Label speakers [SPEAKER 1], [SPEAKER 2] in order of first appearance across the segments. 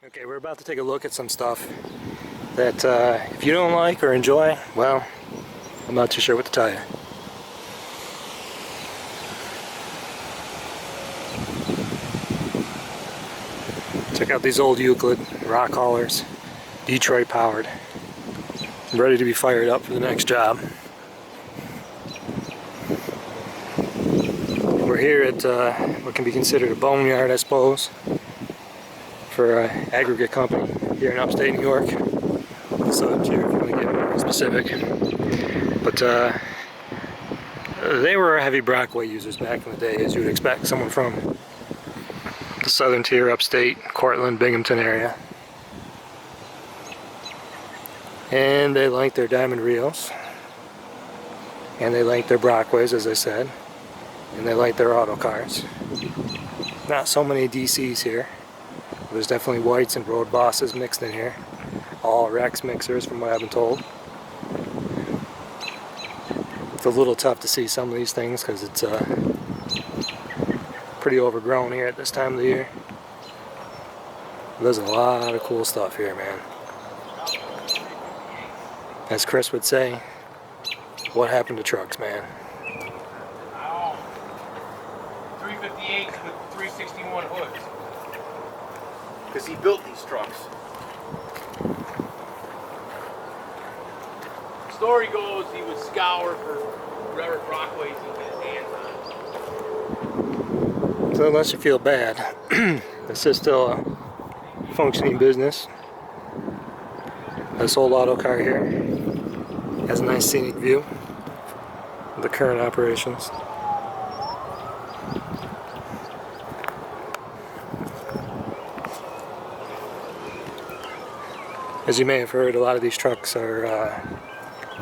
[SPEAKER 1] Okay, we're about to take a look at some stuff that if you don't like or enjoy, well, I'm not too sure what to tell you. Check out these old Euclid rock haulers, Detroit powered. I'm ready to be fired up for the next job. We're here at what can be considered a boneyard, I suppose, for an aggregate company here in upstate New York. So here, if you want to get more specific. But they were heavy Brockway users back in the day, as you would expect someone from the southern tier, upstate, Cortland, Binghamton area. And they liked their diamond reels. And they liked their Brockways, as I said. And they liked their auto cars. Not so many DCs here. There's definitely whites and road bosses mixed in here. All Rex mixers from what I've been told. It's a little tough to see some of these things because it's pretty overgrown here at this time of the year. There's a lot of cool stuff here, man. As Chris would say, what happened to trucks, man?
[SPEAKER 2] 358 with 361 hoods. Because he built these trucks. Story goes he would scour for whatever Brockways he get his hands on.
[SPEAKER 1] So unless you feel bad, this is still a functioning business. This old auto car here has a nice scenic view of the current operations. As you may have heard, a lot of these trucks are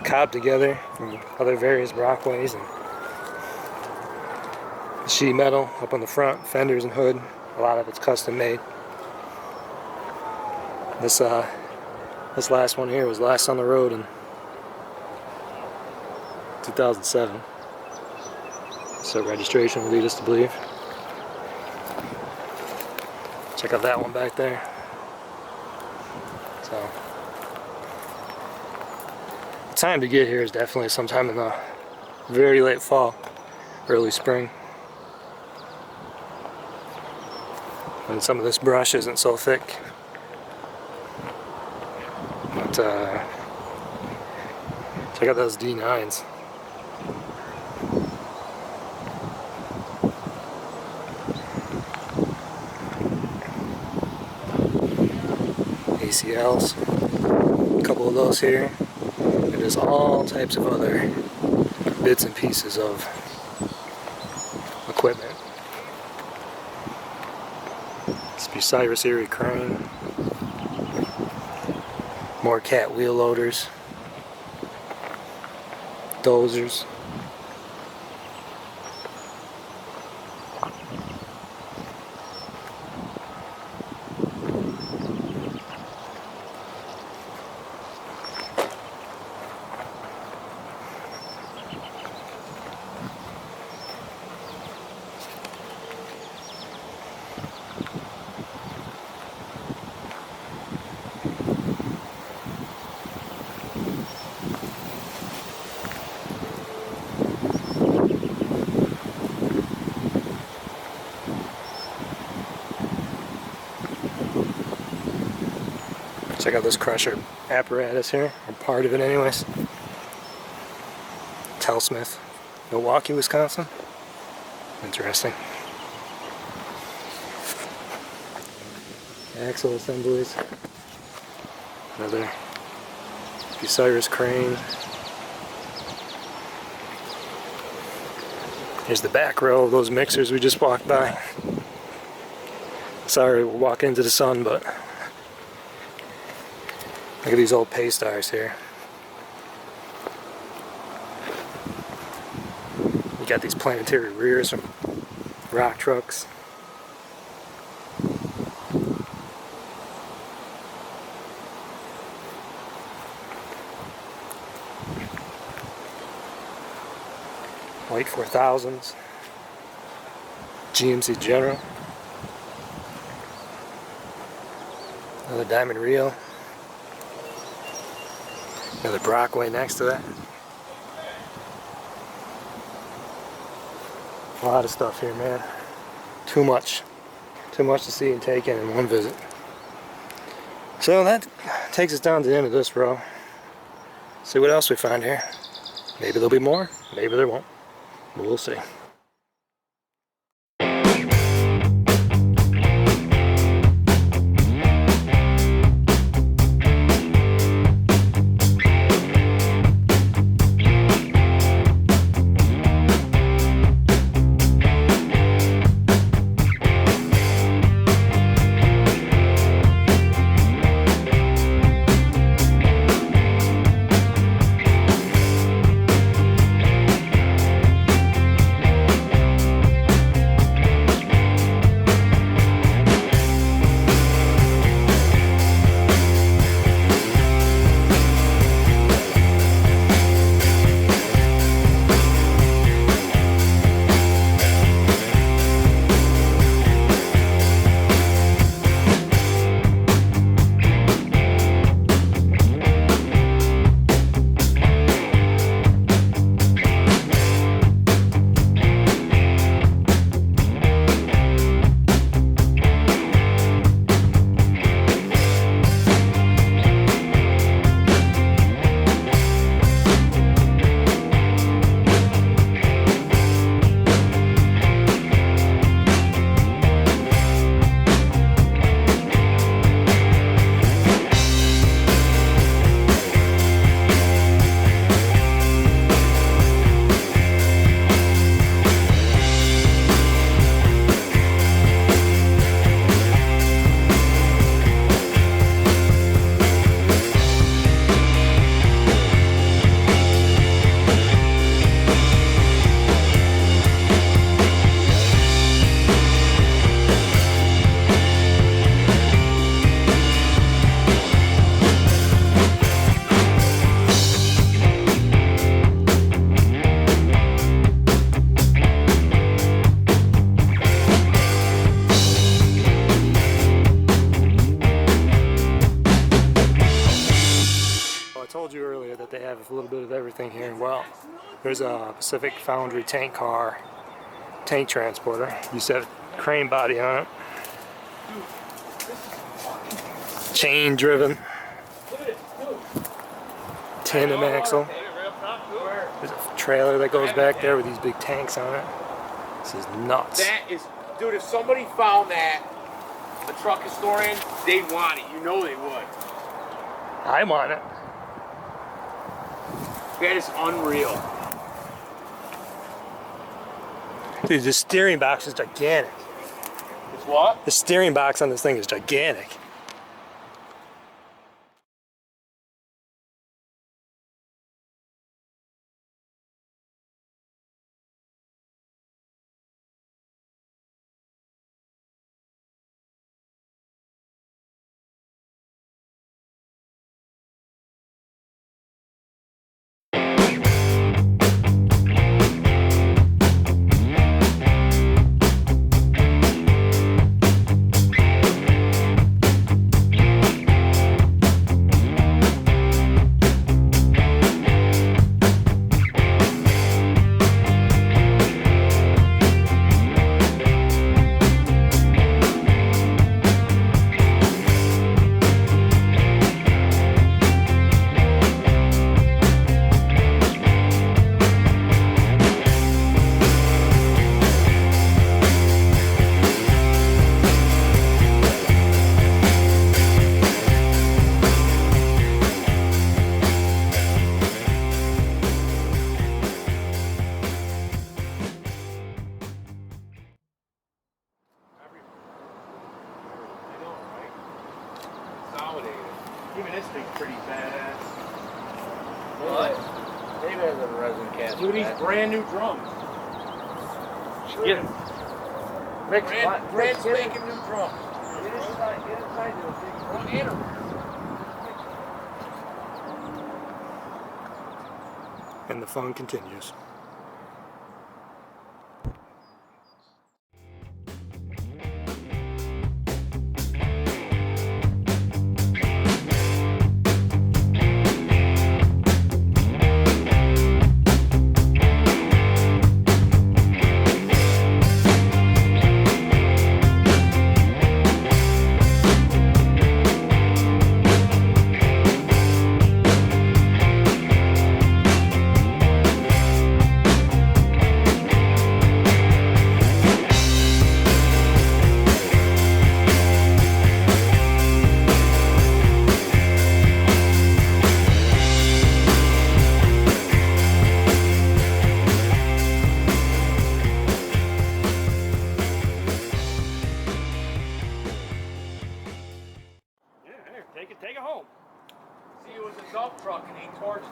[SPEAKER 1] cobbed together from other various Brockways, and sheet metal up on the front, fenders and hood. A lot of it's custom made. This last one here was last on the road in 2007. So registration would lead us to believe. Check out that one back there. So, the time to get here is definitely sometime in the very late fall, early spring. And some of this brush isn't so thick. But check out those D9s. ACLs, a couple of those here, and there's all types of other bits and pieces of equipment. This Bucyrus Erie crane, more cat wheel loaders, dozers. Check out this crusher apparatus here, or part of it anyways. Telsmith, Milwaukee, Wisconsin. Interesting. Axle assemblies. Another Bucyrus crane. Here's the back row of those mixers we just walked by. Sorry we'll walk into the sun, but look at these old Paystars here. You got these planetary rears from rock trucks. White 4000s. GMC General. Another diamond reel. Another Brockway next to that. A lot of stuff here, man. Too much. Too much to see and take in one visit. So that takes us down to the end of this row. See what else we find here. Maybe there'll be more, maybe there won't. We'll see. A little bit of everything here. Well, there's a Pacific Foundry tank car, tank transporter. Used to have a crane body on it. Chain driven. Tandem axle. There's a trailer that goes back there with these big tanks on it. This is nuts.
[SPEAKER 2] That is, dude, if somebody found that, a truck historian, they'd want it. You know they would.
[SPEAKER 1] I want it.
[SPEAKER 2] That is unreal.
[SPEAKER 1] Dude, the steering box is gigantic.
[SPEAKER 2] It's what?
[SPEAKER 1] The steering box on this thing is gigantic.
[SPEAKER 2] Even this thing's pretty badass.
[SPEAKER 3] What? Maybe has a resin cast.
[SPEAKER 2] Look at these brand new drums. Get them.
[SPEAKER 3] Brand
[SPEAKER 2] spanking new drums.
[SPEAKER 3] Get inside those big drums.
[SPEAKER 1] And the fun continues.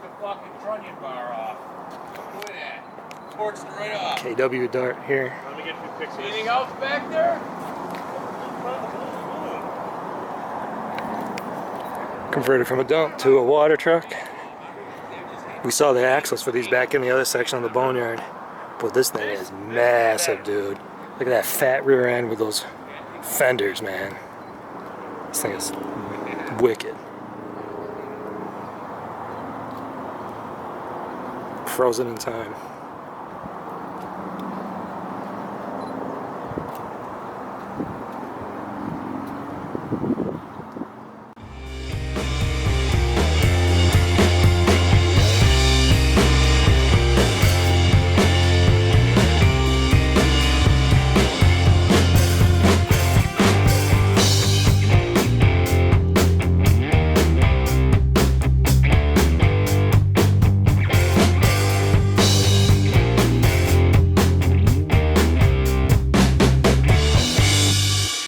[SPEAKER 2] the fucking trunnion bar off. Look at that. Torched right off.
[SPEAKER 1] KW Dart here.
[SPEAKER 4] Let me get a few pictures.
[SPEAKER 2] Anything else back there?
[SPEAKER 1] Converted from a dump to a water truck. We saw the axles for these back in the other section of the Boneyard. But this thing is massive, dude. Look at that fat rear end with those fenders, man. This thing is wicked. Frozen in time.